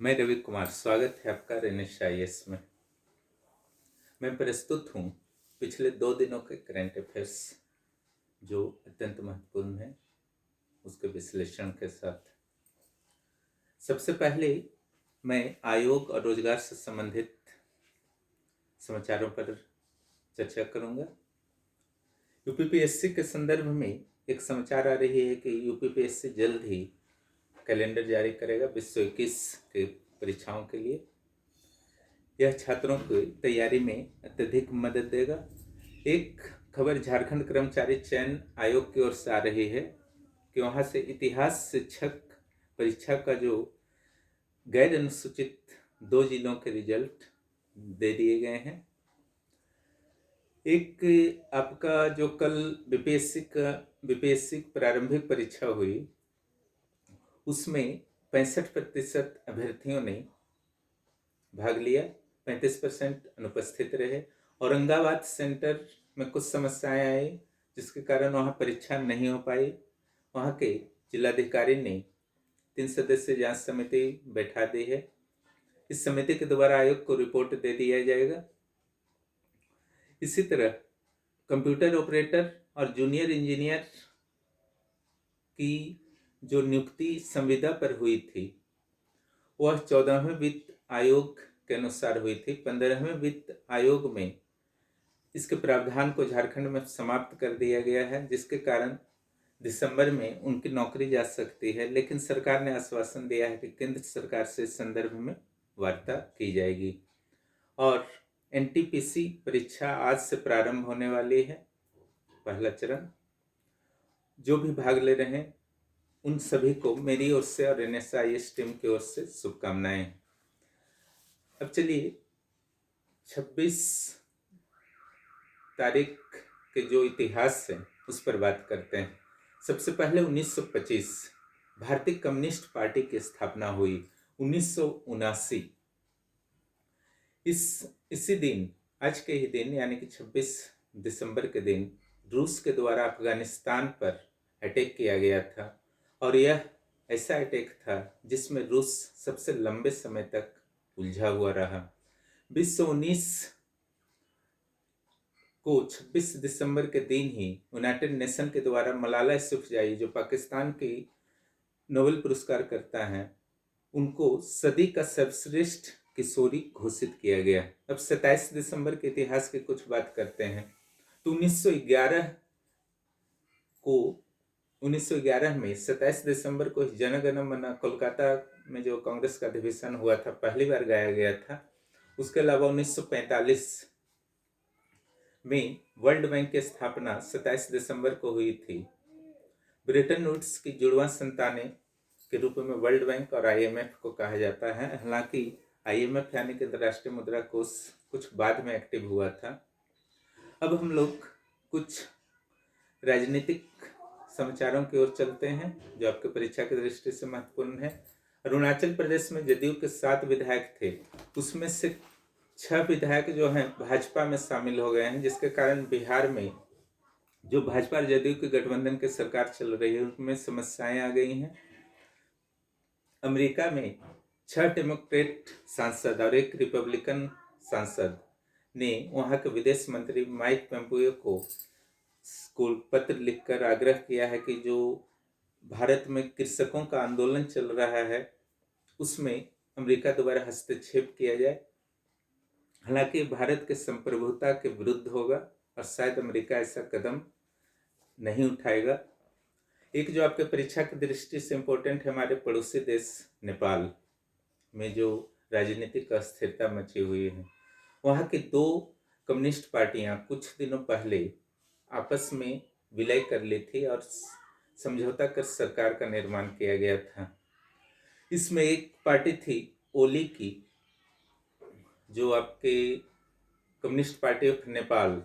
मैं रवि कुमार, स्वागत है आपका NSIS में। मैं प्रस्तुत हूँ पिछले 2 दिनों के करंट अफेयर्स जो अत्यंत महत्वपूर्ण है उसके विश्लेषण के साथ। सबसे पहले मैं आयोग और रोजगार से संबंधित समाचारों पर चर्चा करूँगा। UPPSC के संदर्भ में एक समाचार आ रही है कि UPPSC जल्द ही कैलेंडर जारी करेगा विश्व 21 के परीक्षाओं के लिए। यह छात्रों की तैयारी में अत्यधिक मदद देगा। एक खबर झारखंड कर्मचारी चयन आयोग की ओर से आ रही है कि वहाँ से इतिहास शिक्षक परीक्षा का जो गैर अनुसूचित 2 जिलों के रिजल्ट दे दिए गए हैं। एक आपका जो कल बीपीएससी प्रारंभिक परीक्षा हुई उसमें 65% अभ्यर्थियों ने भाग लिया, 35% अनुपस्थित रहे। औरंगाबाद सेंटर में कुछ समस्याएं आई जिसके कारण वहाँ परीक्षा नहीं हो पाई। वहाँ के जिलाधिकारी ने 3 सदस्यीय जांच समिति बैठा दी है। इस समिति के द्वारा आयोग को रिपोर्ट दे दिया जाएगा। इसी तरह कंप्यूटर ऑपरेटर और जूनियर इंजीनियर की जो नियुक्ति संविदा पर हुई थी वह 14वें वित्त आयोग के अनुसार हुई थी। 15वें वित्त आयोग में इसके प्रावधान को झारखंड में समाप्त कर दिया गया है, जिसके कारण दिसंबर में उनकी नौकरी जा सकती है। लेकिन सरकार ने आश्वासन दिया है कि केंद्र सरकार से इस संदर्भ में वार्ता की जाएगी। और NTPC परीक्षा आज से प्रारंभ होने वाली है, पहला चरण। जो भी भाग ले रहे हैं उन सभी को मेरी ओर से और NSIS टीम की ओर से शुभकामनाएं। अब चलिए 26 तारीख के जो इतिहास है उस पर बात करते हैं। सबसे पहले 1925 भारतीय कम्युनिस्ट पार्टी की स्थापना हुई। 1979 इसी दिन, आज के ही दिन यानी कि 26 दिसंबर के दिन रूस के द्वारा अफगानिस्तान पर अटैक किया गया था। और यह ऐसा अटैक था जिसमें रूस सबसे लंबे समय तक उलझा हुआ रहा। 2019 को 26 दिसंबर के दिन ही यूनाइटेड नेशन के द्वारा मलाला यूसुफजई, जो पाकिस्तान की नोबेल पुरस्कार करता है, उनको सदी का सर्वश्रेष्ठ किशोरी घोषित किया गया। अब 27 दिसंबर के इतिहास की कुछ बात करते हैं। तो 1911 में 27 दिसंबर को जन गण मन कोलकाता में जो कांग्रेस का अधिवेशन हुआ था, पहली बार गाया गया था। उसके अलावा 1945 में वर्ल्ड बैंक की स्थापना 27 दिसंबर को हुई थी। ब्रिटेन वुड्स की जुड़वा संतानें के रूप में वर्ल्ड बैंक और IMF को कहा जाता है। हालांकि IMF यानी कि अंतर्राष्ट्रीय मुद्रा कोष कुछ बाद में एक्टिव हुआ था। अब हम लोग कुछ राजनीतिक समाचारों की ओर चलते हैं जो आपके परीक्षा की दृष्टि से महत्वपूर्ण है। अरुणाचल प्रदेश में जदयू के 7 विधायक थे, उसमें से 6 विधायक जो हैं भाजपा में शामिल हो गए हैं, जिसके कारण बिहार में जो भाजपा और जदयू के गठबंधन की सरकार चल रही है उसमें समस्याएं आ गई हैं। अमेरिका में 6 डेमोक्रेट सांसद और 1 रिपब्लिकन सांसद ने वहां के विदेश मंत्री माइक पोम्पियो को पत्र लिखकर आग्रह किया है कि जो भारत में कृषकों का आंदोलन चल रहा है उसमें अमेरिका द्वारा हस्तक्षेप किया जाए। हालांकि भारत के संप्रभुता के विरुद्ध होगा और शायद अमेरिका ऐसा कदम नहीं उठाएगा। एक जो आपके परीक्षा की दृष्टि से इम्पोर्टेंट है, हमारे पड़ोसी देश नेपाल में जो राजनीतिक अस्थिरता मची हुई है, वहाँ की 2 कम्युनिस्ट पार्टियां कुछ दिनों पहले आपस में विलय कर ली थी और समझौता कर सरकार का निर्माण किया गया था। इसमें एक पार्टी थी ओली की, जो आपके कम्युनिस्ट पार्टी ऑफ नेपाल,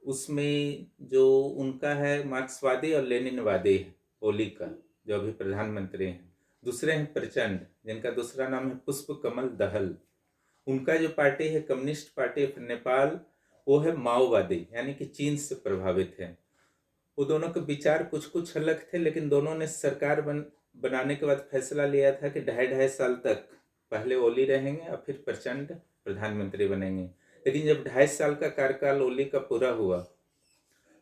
उसमें जो उनका है मार्क्सवादी और लेनिनवादी ओली का, जो अभी प्रधानमंत्री हैं। दूसरे हैं प्रचंड, जिनका दूसरा नाम है पुष्प कमल दहल। उनका जो पार्टी है कम्युनिस्ट पार्टी ऑफ नेपाल, वो है माओवादी यानी कि चीन से प्रभावित है। वो दोनों के विचार कुछ कुछ अलग थे, लेकिन दोनों ने सरकार बनाने के बाद फैसला लिया था कि 2.5 साल तक पहले ओली रहेंगे और फिर प्रचंड प्रधानमंत्री बनेंगे। लेकिन जब 2.5 साल का कार्यकाल ओली का पूरा हुआ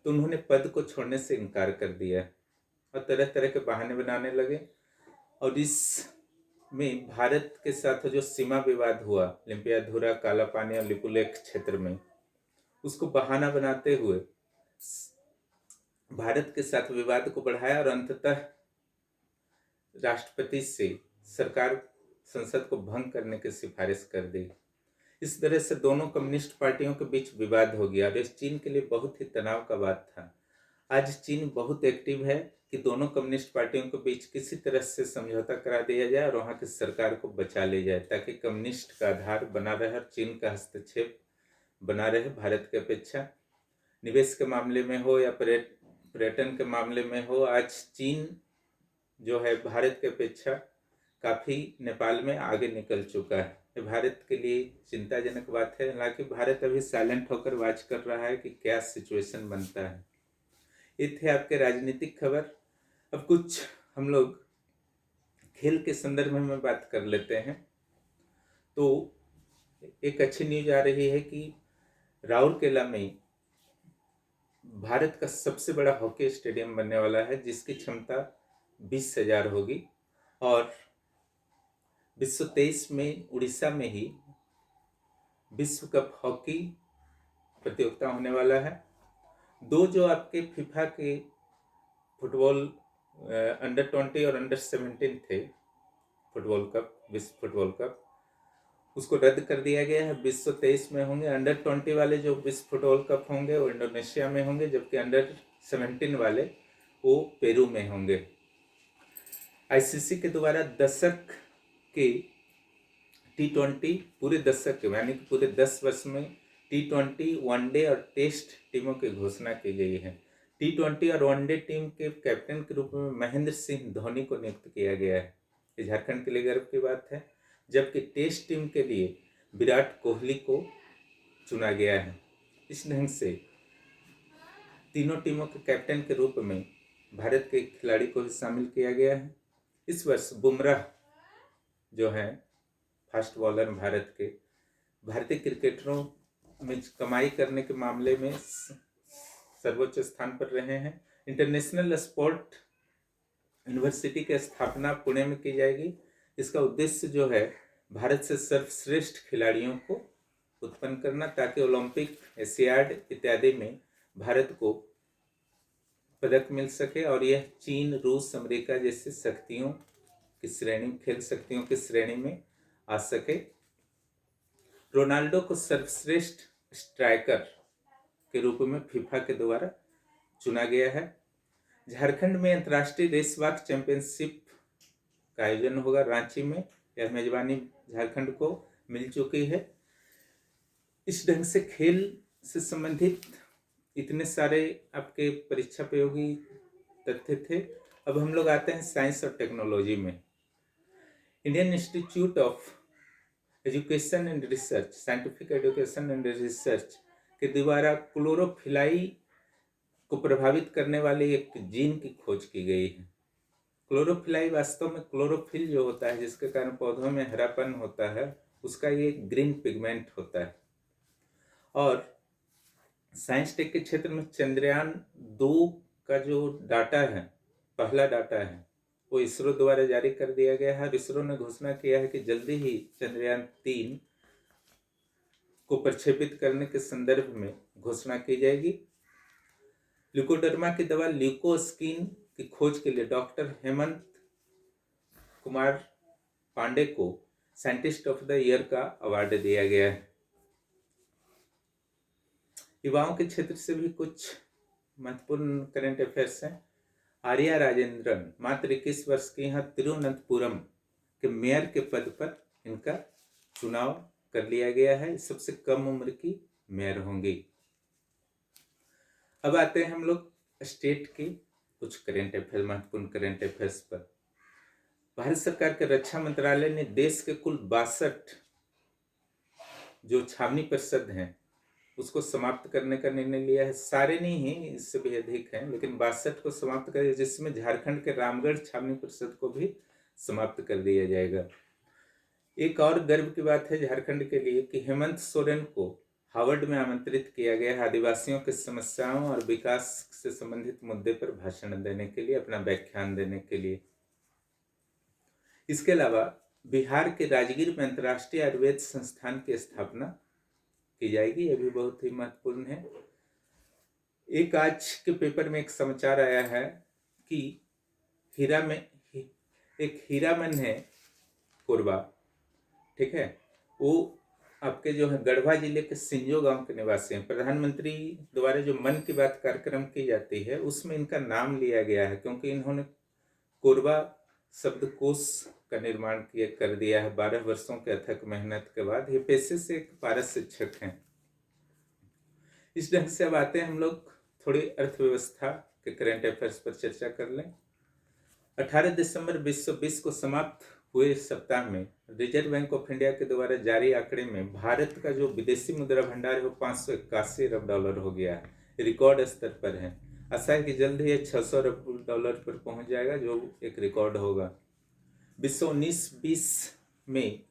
तो उन्होंने पद को छोड़ने से इनकार कर दिया और तरह तरह के बहाने बनाने लगे। और इस में भारत के साथ जो सीमा विवाद हुआ लिम्पियाधुरा, काला पानी और लिपुलेख क्षेत्र में, उसको बहाना बनाते हुए भारत के साथ विवाद को बढ़ाया और अंततः राष्ट्रपति से सरकार संसद को भंग करने की सिफारिश कर दी। इस तरह से दोनों कम्युनिस्ट पार्टियों के बीच विवाद हो गया और इस चीन के लिए बहुत ही तनाव का बात था। आज चीन बहुत एक्टिव है कि दोनों कम्युनिस्ट पार्टियों के बीच किसी तरह से समझौता करा दिया जाए और वहाँ की सरकार को बचा ले जाए, ताकि कम्युनिस्ट का आधार बना रहे और चीन का हस्तक्षेप बना रहे भारत की अपेक्षा। निवेश के मामले में हो या पर्यटन के मामले में हो, आज चीन जो है भारत की अपेक्षा काफ़ी नेपाल में आगे निकल चुका है। ये भारत के लिए चिंताजनक बात है। हालांकि भारत अभी साइलेंट होकर वाच कर रहा है कि क्या सिचुएशन बनता है। ये थे आपके राजनीतिक खबर। अब कुछ हम लोग खेल के संदर्भ में बात कर लेते हैं। तो एक अच्छी न्यूज आ रही है कि राउरकेला में भारत का सबसे बड़ा हॉकी स्टेडियम बनने वाला है, जिसकी क्षमता 20,000 होगी और 2023 में उड़ीसा में ही विश्व कप हॉकी प्रतियोगिता होने वाला है। दो जो आपके फीफा के फुटबॉल अंडर 20 और अंडर 17 थे फुटबॉल कप, विश्व फुटबॉल कप, उसको रद्द कर दिया गया है। 2023 में होंगे। अंडर 20 वाले जो विश्व फुटबॉल कप होंगे वो इंडोनेशिया में होंगे, जबकि अंडर 17 वाले वो पेरू में होंगे। आईसीसी के द्वारा दशक के T20 पूरे दशक के यानी कि पूरे 10 वर्ष में T20, वनडे और टेस्ट टीमों की घोषणा की गई है। T20 और वनडे टीम के कैप्टन के रूप में महेंद्र सिंह धोनी को नियुक्त किया गया है। ये झारखंड के लिए गर्व की बात है। जबकि टेस्ट टीम के लिए विराट कोहली को चुना गया है। इस ढंग से तीनों टीमों के कैप्टन के रूप में भारत के खिलाड़ी को भी शामिल किया गया है। इस वर्ष बुमराह जो हैं फास्ट बॉलर भारत के, भारतीय क्रिकेटरों में कमाई करने के मामले में सर्वोच्च स्थान पर रहे हैं। इंटरनेशनल स्पोर्ट यूनिवर्सिटी की स्थापना पुणे में की जाएगी। इसका उद्देश्य जो है भारत से सर्वश्रेष्ठ खिलाड़ियों को उत्पन्न करना, ताकि ओलंपिक, एशियाड इत्यादि में भारत को पदक मिल सके और यह चीन, रूस, अमेरिका जैसे शक्तियों की श्रेणी, खेल शक्तियों की श्रेणी में आ सके। रोनाल्डो को सर्वश्रेष्ठ स्ट्राइकर के रूप में फीफा के द्वारा चुना गया है। झारखंड में अंतर्राष्ट्रीय रेसवाक चैंपियनशिप का आयोजन होगा रांची में। यह मेजबानी झारखंड को मिल चुकी है। इस ढंग से खेल से संबंधित इतने सारे आपके परीक्षा उपयोगी तथ्य थे। अब हम लोग आते हैं साइंस और टेक्नोलॉजी में। Indian institute of education and research, scientific education and research के द्वारा क्लोरोफिलाई को प्रभावित करने वाले एक जीन की खोज की गई है। क्लोरोफिलाई वास्तव में क्लोरोफिल जो होता है, जिसके कारण पौधों में हरापन होता है, उसका ये ग्रीन पिगमेंट होता है। और साइंस टेक के क्षेत्र में चंद्रयान 2 का जो डाटा है, पहला डाटा है, वो इसरो द्वारा जारी कर दिया गया है। और इसरो ने घोषणा किया है कि जल्दी ही चंद्रयान 3 को प्रक्षेपित करने के संदर्भ में घोषणा की जाएगी। ल्यूकोडर्मा की दवा ल्यूकोस्किन की खोज के लिए डॉक्टर हेमंत कुमार पांडे को साइंटिस्ट ऑफ द ईयर का अवार्ड दिया गया है। युवाओं के क्षेत्र से भी कुछ महत्वपूर्ण करंट अफेयर्स हैं। आर्या राजेंद्रन मात्र 21 वर्ष की यहाँ तिरुवनंतपुरम के मेयर के पद पर इनका चुनाव कर लिया गया है। सबसे कम उम्र की मेयर होंगी। अब आते हैं हम लोग स्टेट के कुछ करंट अफेयर, महत्वपूर्ण करंट अफेयर्स पर। भारत सरकार के रक्षा मंत्रालय ने देश के कुल 62 जो छावनी परिषद हैं उसको समाप्त करने का निर्णय लिया है। सारे नहीं हैं, इससे भी अधिक हैं, लेकिन 62 को समाप्त कर, जिसमें झारखंड के रामगढ़ छावनी परिषद को भी समाप्त कर दिया जाएगा। एक और गर्व की बात है झारखंड के लिए कि हेमंत सोरेन को हार्वर्ड में आमंत्रित किया गया है आदिवासियों की समस्याओं और विकास से संबंधित मुद्दे पर भाषण देने के लिए, अपना व्याख्यान देने के लिए। इसके अलावा बिहार के राजगीर में अंतर्राष्ट्रीय आयुर्वेद संस्थान की स्थापना की जाएगी, यह भी बहुत ही महत्वपूर्ण है। एक आज के पेपर में एक समाचार आया है कि एक हीरामन है कोरबा, ठीक है, वो आपके जो है गढ़वा जिले के सिंजो गांव के निवासी हैं। प्रधानमंत्री द्वारा जो मन की बात कार्यक्रम की जाती है उसमें इनका नाम लिया गया है, क्योंकि इन्होंने कोरबा शब्दकोश का निर्माण कर दिया है 12 वर्षों के अथक मेहनत के बाद। ये पेशे से एक पारस शिक्षक हैं। इस ढंग से अब आते हैं हम लोग थोड़ी अर्थव्यवस्था के करंट अफेयर्स पर चर्चा कर लें। 18 दिसंबर 2020 को समाप्त हुए सप्ताह में रिजर्व बैंक ऑफ इंडिया के द्वारा जारी आंकड़े में भारत का जो विदेशी मुद्रा भंडार है वो $581 अरब हो गया है, रिकॉर्ड स्तर पर है। आशा है कि जल्द ही $600 अरब पर पहुंच जाएगा, जो एक रिकॉर्ड होगा। विश्व 19-20 में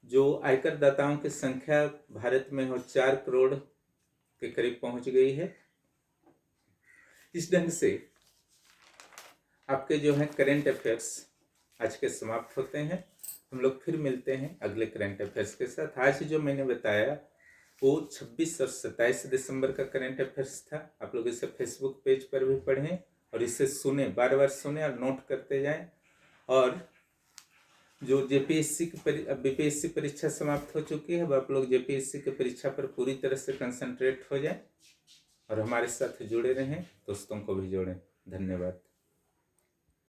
जो आयकर दाताओं की संख्या भारत में हो 4 करोड़ के करीब पहुंच गई है। इस ढंग से आपके जो है करंट अफेयर्स आज के समाप्त होते हैं। हम लोग फिर मिलते हैं अगले करंट अफेयर्स के साथ। आज जो मैंने बताया वो 26 और 27 दिसंबर का करंट अफेयर्स था। आप लोग इसे फेसबुक पेज पर भी पढ़ें और इसे सुने, बार बार सुने और नोट करते जाएं। और जो जेपीएससी की बीपीएससी परीक्षा समाप्त हो चुकी है, अब आप लोग जेपीएससी की परीक्षा पर पूरी तरह से कंसंट्रेट हो जाएं और हमारे साथ जुड़े रहें, दोस्तों को भी जोड़ें। धन्यवाद।